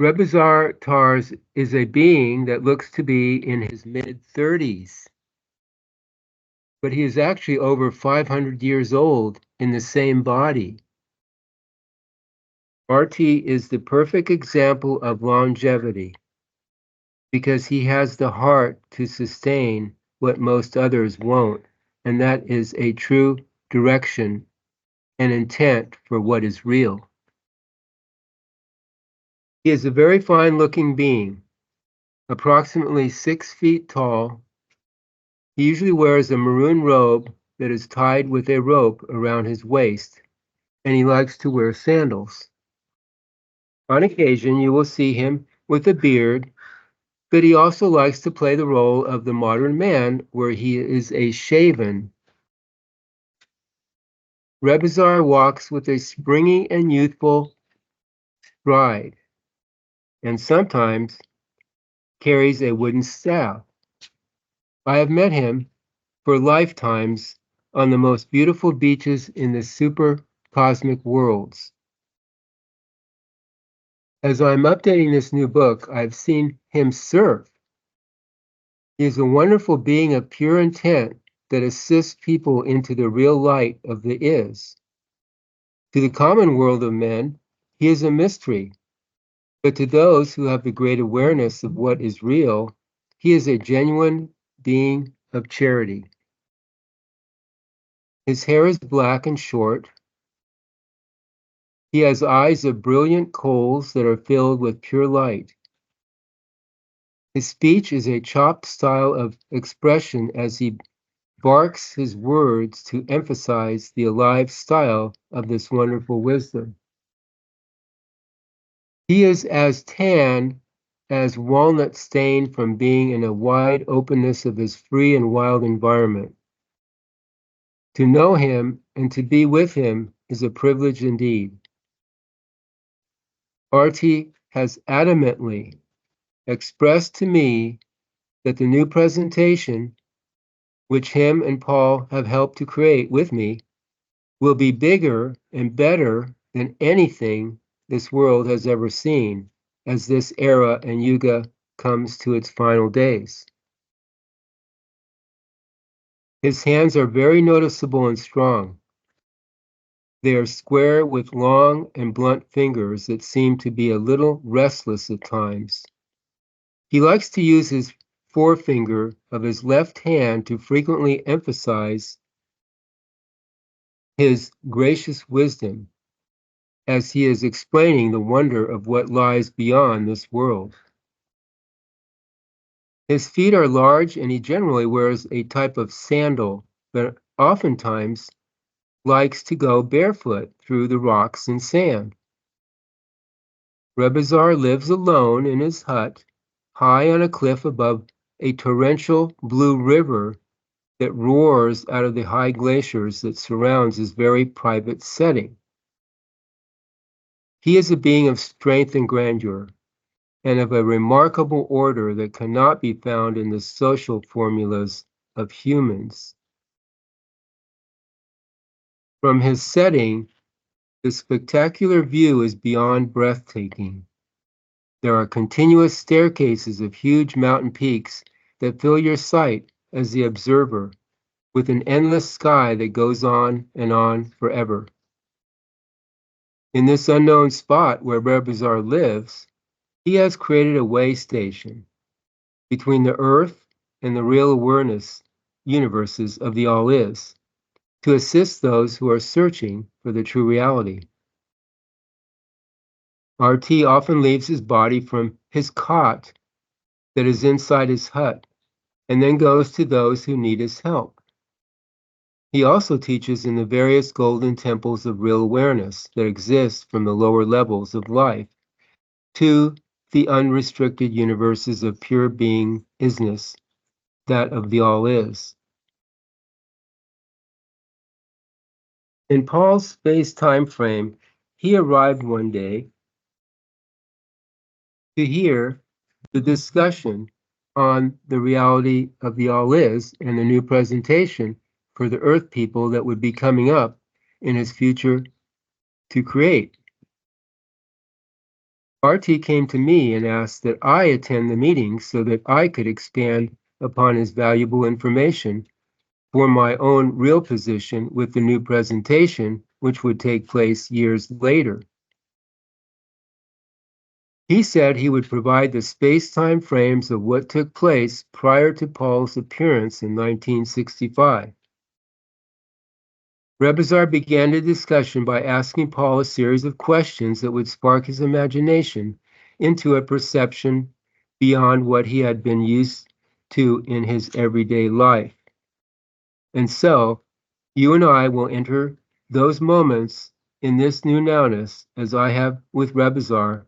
Rebisar Tars is a being that looks to be in his mid-30s, but he is actually over 500 years old in the same body. RT is the perfect example of longevity because he has the heart to sustain what most others won't, and that is a true direction and intent for what is real. He is a very fine-looking being, approximately 6 feet tall. He usually wears a maroon robe that is tied with a rope around his waist, and he likes to wear sandals. On occasion, you will see him with a beard, but he also likes to play the role of the modern man, where he is a shaven. Rebisar walks with a springy and youthful stride, and sometimes carries a wooden staff. I have met him for lifetimes on the most beautiful beaches in the super cosmic worlds. As I'm updating this new book, I've seen him surf. He is a wonderful being of pure intent that assists people into the real light of the is. To the common world of men, he is a mystery, but to those who have the great awareness of what is real, he is a genuine being of charity. His hair is black and short. He has eyes of brilliant coals that are filled with pure light. His speech is a chopped style of expression as he barks his words to emphasize the alive style of this wonderful wisdom. He is as tan as walnut stain from being in a wide openness of his free and wild environment. To know him and to be with him is a privilege indeed. RT has adamantly expressed to me that the new presentation, which him and Paul have helped to create with me, will be bigger and better than anything this world has ever seen as this era and yuga comes to its final days. His hands are very noticeable and strong. They are square with long and blunt fingers that seem to be a little restless at times. He likes to use his forefinger of his left hand to frequently emphasize his gracious wisdom as he is explaining the wonder of what lies beyond this world. His feet are large and he generally wears a type of sandal, but oftentimes likes to go barefoot through the rocks and sand. Rebisar lives alone in his hut, high on a cliff above a torrential blue river that roars out of the high glaciers that surrounds his very private setting. He is a being of strength and grandeur, and of a remarkable order that cannot be found in the social formulas of humans. From his setting, the spectacular view is beyond breathtaking. There are continuous staircases of huge mountain peaks that fill your sight as the observer, with an endless sky that goes on and on forever. In this unknown spot where Rebisar lives, he has created a way station between the earth and the real awareness universes of the all-is to assist those who are searching for the true reality. RT often leaves his body from his cot that is inside his hut and then goes to those who need his help. He also teaches in the various golden temples of real awareness that exist from the lower levels of life to the unrestricted universes of pure being isness, that of the all-is. In Paul's space-time frame, he arrived one day to hear the discussion on the reality of the all-is and the new presentation for the earth people that would be coming up in his future to create. RT came to me and asked that I attend the meeting so that I could expand upon his valuable information for my own real position with the new presentation, which would take place years later. He said he would provide the space-time frames of what took place prior to Paul's appearance in 1965. Rebisar began the discussion by asking Paul a series of questions that would spark his imagination into a perception beyond what he had been used to in his everyday life. And so, you and I will enter those moments in this new nowness as I have with Rebisar,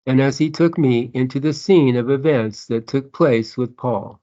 and as he took me into the scene of events that took place with Paul.